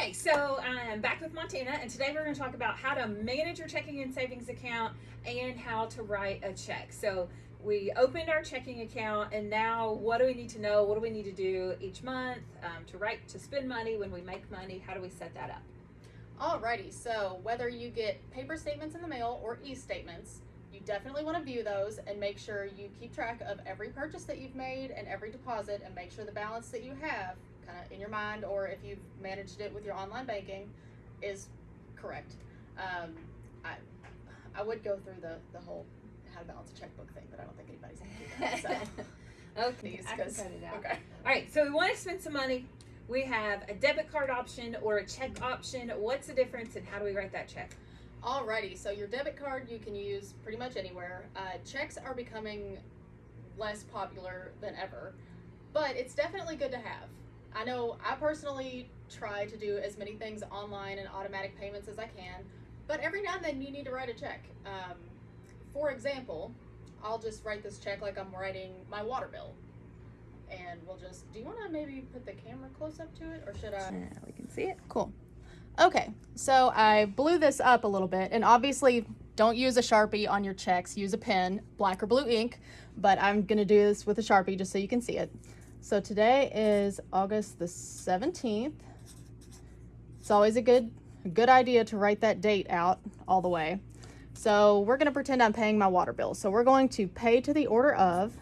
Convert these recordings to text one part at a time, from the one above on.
Okay, so I'm back with Montana, and today we're going to talk about how to manage your checking and savings account and how to write a check. So we opened our checking account, and now what do we need to know? What do we need to do each month to spend money when we make money? How do we set that up? Alrighty, so whether you get paper statements in the mail or e-statements, you definitely want to view those and make sure you keep track of every purchase that you've made and every deposit, and make sure the balance that you have kind of in your mind, or if you've managed it with your online banking, is correct. I would go through the whole how to balance a checkbook thing, but I don't think anybody's going to do that. So Okay, I can cut it out. Okay. All right, so we want to spend some money. We have a debit card option or a check option. What's the difference, and how do we write that check? Alrighty, so your debit card you can use pretty much anywhere. Checks are becoming less popular than ever, but it's definitely good to have. I know I personally try to do as many things online and automatic payments as I can, but every now and then you need to write a check. For example, I'll just write this check like I'm writing my water bill. And we'll just, do you want to maybe put the camera close up to it, or should I? We can see it. Cool. Okay, so I blew this up a little bit, and obviously don't use a Sharpie on your checks, use a pen, black or blue ink, but I'm gonna do this with a Sharpie just so you can see it. So today is August the 17th. It's always a good idea to write that date out all the way. So we're gonna pretend I'm paying my water bill. So we're going to pay to the order of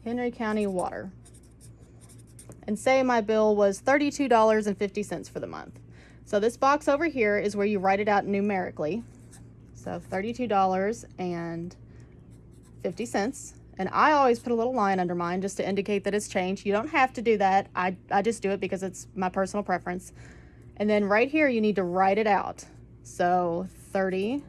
Henry County Water, and say my bill was $32.50 for the month. So this box over here is where you write it out numerically. So $32.50, and I always put a little line under mine just to indicate that it's changed. You don't have to do that. I just do it because it's my personal preference. And then right here you need to write it out. So 32.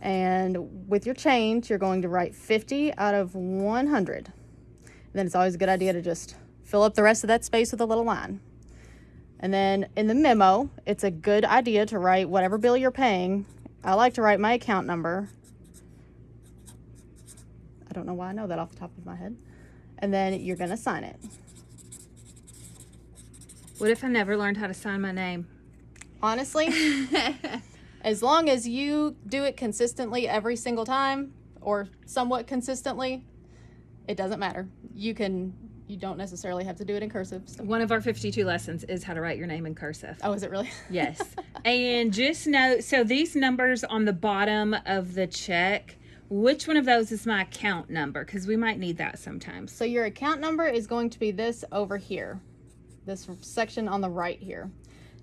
And with your change, you're going to write 50 out of 100. And then it's always a good idea to just fill up the rest of that space with a little line. And then in the memo, it's a good idea to write whatever bill you're paying. I like to write my account number. I don't know why I know that off the top of my head. And then you're going to sign it. What if I never learned how to sign my name? Honestly, as long as you do it consistently every single time, or somewhat consistently, it doesn't matter. You don't necessarily have to do it in cursive. So. One of our 52 lessons is how to write your name in cursive. Oh, is it really? Yes. And just note, so these numbers on the bottom of the check, which one of those is my account number? Because we might need that sometimes. So your account number is going to be this over here, this section on the right here.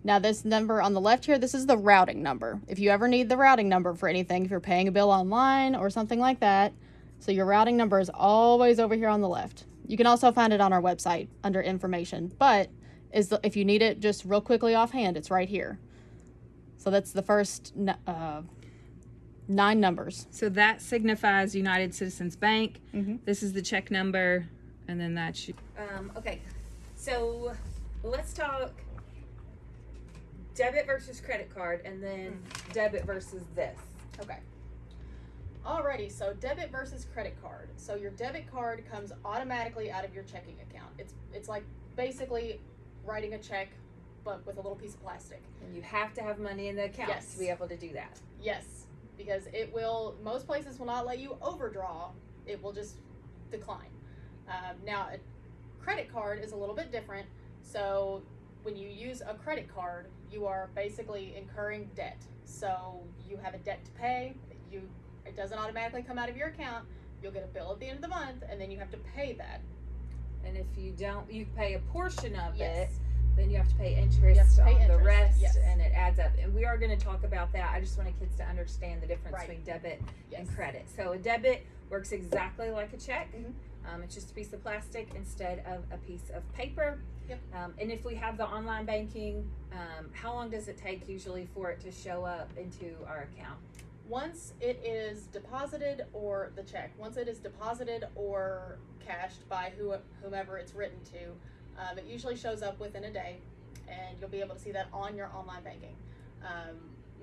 Now this number on the left here, this is the routing number. If you ever need the routing number for anything, if you're paying a bill online or something like that, so your routing number is always over here on the left. You can also find it on our website under information, but if you need it just real quickly offhand, it's right here. So that's the first 9 numbers. So that signifies United Citizens Bank. Mm-hmm. This is the check number, and then that's you. Okay, so let's talk debit versus credit card, and then debit versus this. Okay. Alrighty, so debit versus credit card. So your debit card comes automatically out of your checking account. It's like basically writing a check, but with a little piece of plastic. And you have to have money in the account to be able to do that. Yes, because most places will not let you overdraw. It will just decline. Now, a credit card is a little bit different. So when you use a credit card, you are basically incurring debt. So you have a debt to pay. It doesn't automatically come out of your account. You'll get a bill at the end of the month, and then you have to pay that. And if you don't, you pay a portion of Yes. it, then you have to pay interest on the interest, rest, yes. and it adds up. And we are going to talk about that. I just wanted kids to understand the difference Right. between debit Yes. and credit. So a debit works exactly like a check. Mhm. It's just a piece of plastic instead of a piece of paper. Yep. And if we have the online banking, how long does it take usually for it to show up into our account? Once it is deposited, or once it is deposited or cashed by whomever it's written to, it usually shows up within a day, and you'll be able to see that on your online banking.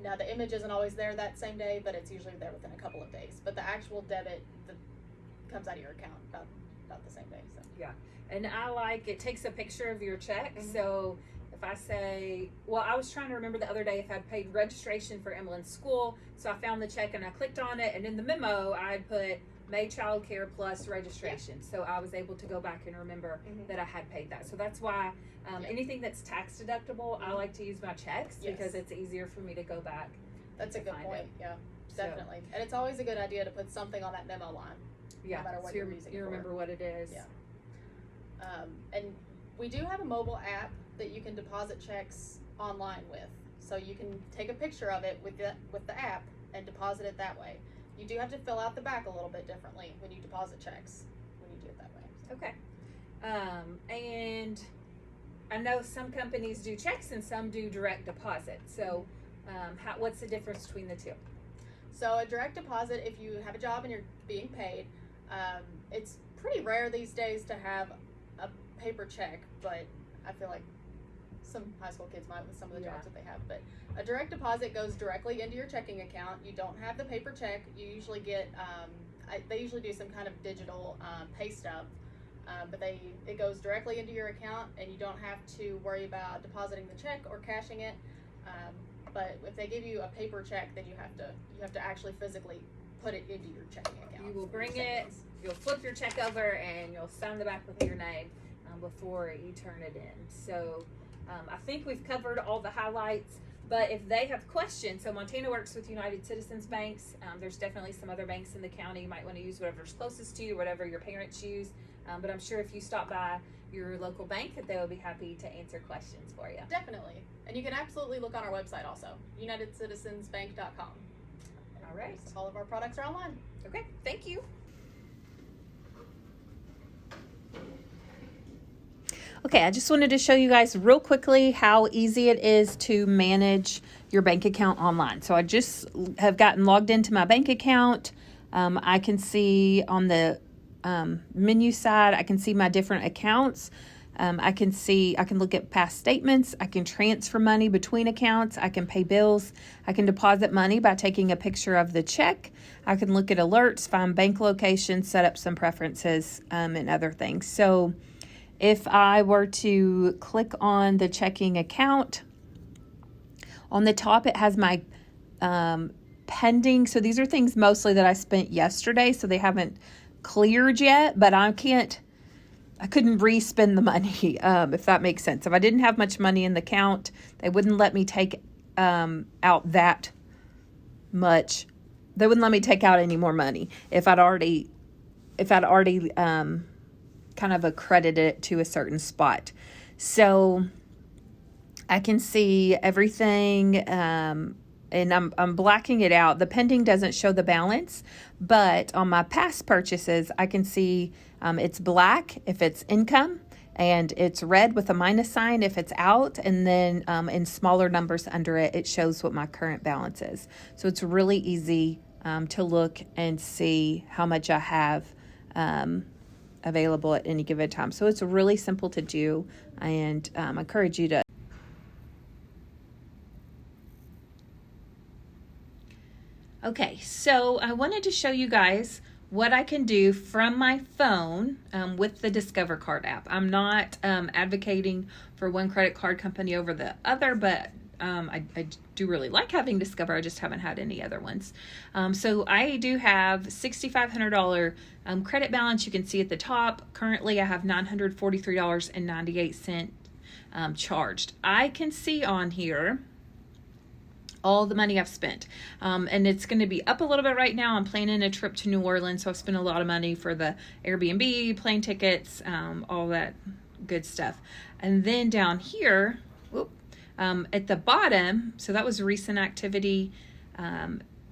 Now the image isn't always there that same day, but it's usually there within a couple of days. But the actual debit, the comes out of your account about the same day. So And it takes a picture of your check. Mhm. So if I say, well, I was trying to remember the other day if I'd paid registration for Emily's school. So I found the check and I clicked on it, and in the memo I had put May Child Care plus registration. So I was able to go back and remember Mhm. that I had paid that. So that's why anything that's tax deductible, I like to use my checks because it's easier for me to go back. that's a to good find point. it. Yeah, definitely. And it's always a good idea to put something on that memo line. Yeah, No matter what so you're using it you for. remember what it is. Yeah. And we do have a mobile app that you can deposit checks online with. So you can take a picture of it with the app and deposit it that way. You do have to fill out the back a little bit differently when you deposit checks, when you do it that way. So. Okay. And I know some companies do checks and some do direct deposit. So what's the difference between the two? So a direct deposit, if you have a job and you're being paid, it's pretty rare these days to have a paper check, but I feel like some high school kids might with some of the jobs that they have. But a direct deposit goes directly into your checking account. You don't have the paper check. You usually get, they usually do some kind of digital pay stub, but it goes directly into your account, and you don't have to worry about depositing the check or cashing it. But if they give you a paper check, then you have to actually physically put it into your checking account. You will bring it, you'll flip your check over, and you'll sign the back with your name before you turn it in. So I think we've covered all the highlights, but if they have questions, so Montana works with United Citizens Banks. There's definitely some other banks in the county. You might want to use whatever's closest to you, whatever your parents use. But I'm sure if you stop by your local bank that they will be happy to answer questions for you. Definitely. And you can absolutely look on our website also, unitedcitizensbank.com. All right. All of our products are online. Okay, thank you. Okay, I just wanted to show you guys real quickly how easy it is to manage your bank account online. So I just have gotten logged into my bank account. I can see on the menu side, I can see my different accounts. I can look at past statements. I can transfer money between accounts. I can pay bills. I can deposit money by taking a picture of the check. I can look at alerts, find bank locations, set up some preferences, and other things. So if I were to click on the checking account, on the top it has my pending. So these are things mostly that I spent yesterday, so they haven't cleared yet, but I couldn't re-spend the money, if that makes sense. If I didn't have much money in the account, they wouldn't let me take out that much. They wouldn't let me take out any more money if I'd already kind of accredited it to a certain spot. So I can see everything, and I'm blacking it out. The pending doesn't show the balance, but on my past purchases, I can see it's black if it's income, and it's red with a minus sign if it's out, and then in smaller numbers under it, it shows what my current balance is. So it's really easy to look and see how much I have available at any given time. So it's really simple to do, and I encourage you to. Okay, so I wanted to show you guys what I can do from my phone with the Discover Card app. I'm not advocating for one credit card company over the other, but I do really like having Discover. I just haven't had any other ones. So I do have $6,500 credit balance. You can see at the top. Currently, I have $943.98 charged. I can see on here all the money I've spent. And it's going to be up a little bit right now. I'm planning a trip to New Orleans, so I've spent a lot of money for the Airbnb, plane tickets, all that good stuff. And then down here, at the bottom, so that was recent activity.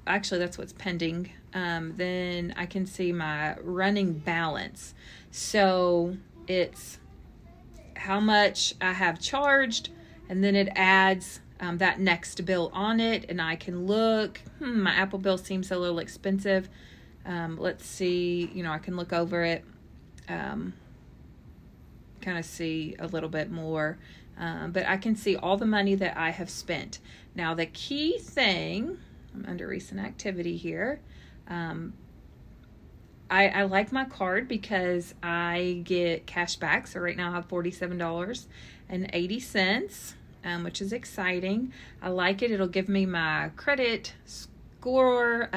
Actually, that's what's pending. Then I can see my running balance. So it's how much I have charged, and then it adds that next bill on it, and I can look, my Apple bill seems a little expensive. Let's see, I can look over it, kind of see a little bit more, but I can see all the money that I have spent. Now, the key thing, I'm under recent activity here, I like my card because I get cash back. So right now I have $47.80, which is exciting. I like it. It'll give me my credit score.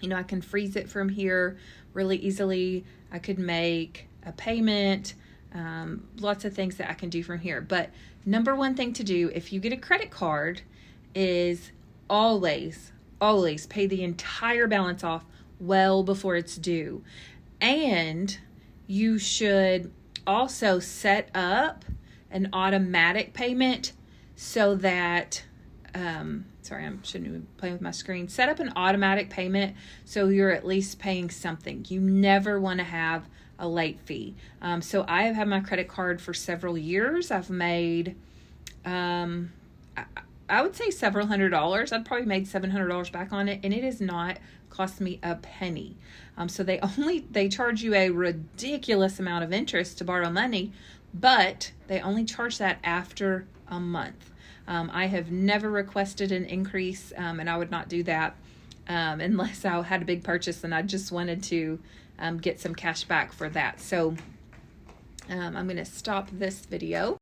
You know, I can freeze it from here really easily. I could make a payment, lots of things that I can do from here. But number one thing to do if you get a credit card is always pay the entire balance off well before it's due. And you should also set up an automatic payment so that, sorry, I shouldn't be playing with my screen. Set up an automatic payment so you're at least paying something. You never want to have a late fee. So I have had my credit card for several years. I've made, I would say several $100s. I'd probably made $700 back on it, and it has not cost me a penny. So they charge you a ridiculous amount of interest to borrow money, but they only charge that after a month. I have never requested an increase, and I would not do that unless I had a big purchase and I just wanted to get some cash back for that. So I'm going to stop this video.